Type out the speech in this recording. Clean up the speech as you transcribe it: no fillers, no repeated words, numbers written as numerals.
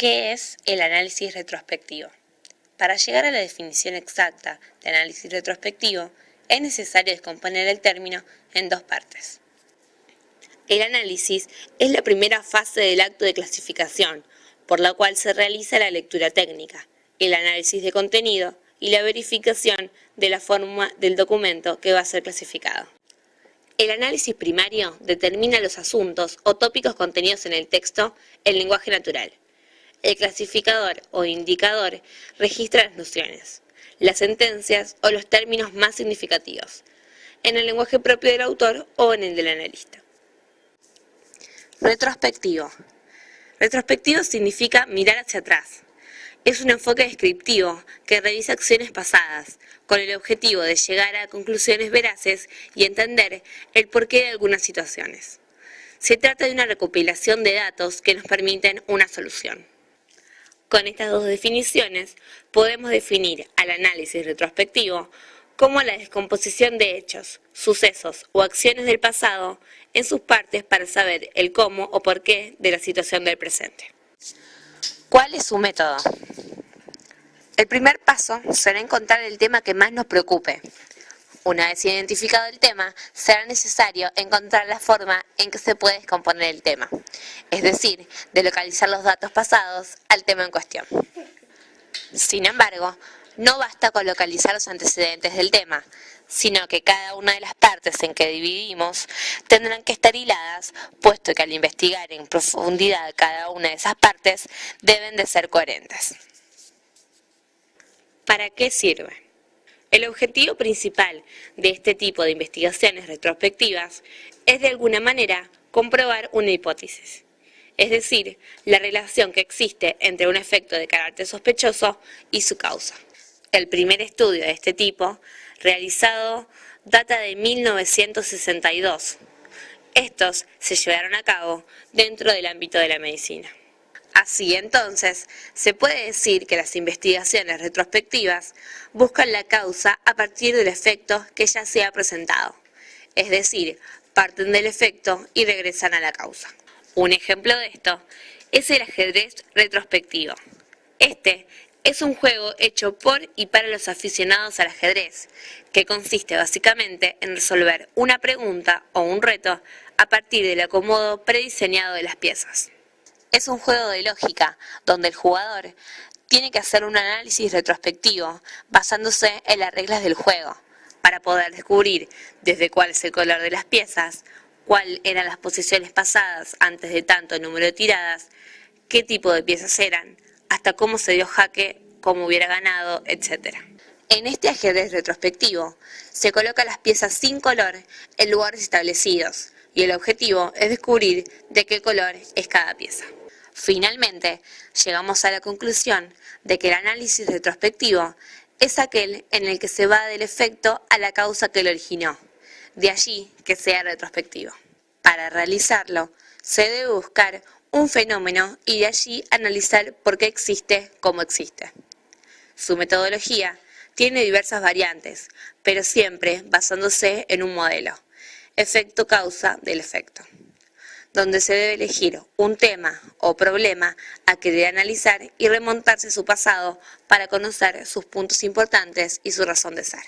¿Qué es el análisis retrospectivo? Para llegar a la definición exacta de análisis retrospectivo, es necesario descomponer el término en dos partes. El análisis es la primera fase del acto de clasificación, por la cual se realiza la lectura técnica, el análisis de contenido y la verificación de la forma del documento que va a ser clasificado. El análisis primario determina los asuntos o tópicos contenidos en el texto en lenguaje natural. El clasificador o indicador registra las nociones, las sentencias o los términos más significativos, en el lenguaje propio del autor o en el del analista. Retrospectivo. Retrospectivo significa mirar hacia atrás. Es un enfoque descriptivo que revisa acciones pasadas, con el objetivo de llegar a conclusiones veraces y entender el porqué de algunas situaciones. Se trata de una recopilación de datos que nos permiten una solución. Con estas dos definiciones, podemos definir al análisis retrospectivo como la descomposición de hechos, sucesos o acciones del pasado en sus partes para saber el cómo o por qué de la situación del presente. ¿Cuál es su método? El primer paso será encontrar el tema que más nos preocupe. Una vez identificado el tema, será necesario encontrar la forma en que se puede descomponer el tema, es decir, de localizar los datos pasados al tema en cuestión. Sin embargo, no basta con localizar los antecedentes del tema, sino que cada una de las partes en que dividimos tendrán que estar hiladas, puesto que al investigar en profundidad cada una de esas partes deben de ser coherentes. ¿Para qué sirve? El objetivo principal de este tipo de investigaciones retrospectivas es de alguna manera comprobar una hipótesis, es decir, la relación que existe entre un efecto de carácter sospechoso y su causa. El primer estudio de este tipo, realizado, data de 1962. Estos se llevaron a cabo dentro del ámbito de la medicina. Así entonces, se puede decir que las investigaciones retrospectivas buscan la causa a partir del efecto que ya se ha presentado, es decir, parten del efecto y regresan a la causa. Un ejemplo de esto es el ajedrez retrospectivo. Este es un juego hecho por y para los aficionados al ajedrez, que consiste básicamente en resolver una pregunta o un reto a partir del acomodo prediseñado de las piezas. Es un juego de lógica, donde el jugador tiene que hacer un análisis retrospectivo basándose en las reglas del juego, para poder descubrir desde cuál es el color de las piezas, cuáles eran las posiciones pasadas antes de tanto número de tiradas, qué tipo de piezas eran, hasta cómo se dio jaque, cómo hubiera ganado, etc. En este ajedrez retrospectivo se colocan las piezas sin color en lugares establecidos, y el objetivo es descubrir de qué color es cada pieza. Finalmente, llegamos a la conclusión de que el análisis retrospectivo es aquel en el que se va del efecto a la causa que lo originó, de allí que sea retrospectivo. Para realizarlo, se debe buscar un fenómeno y de allí analizar por qué existe como existe. Su metodología tiene diversas variantes, pero siempre basándose en un modelo, efecto-causa del efecto, donde se debe elegir un tema o problema a que debe analizar y remontarse a su pasado para conocer sus puntos importantes y su razón de ser.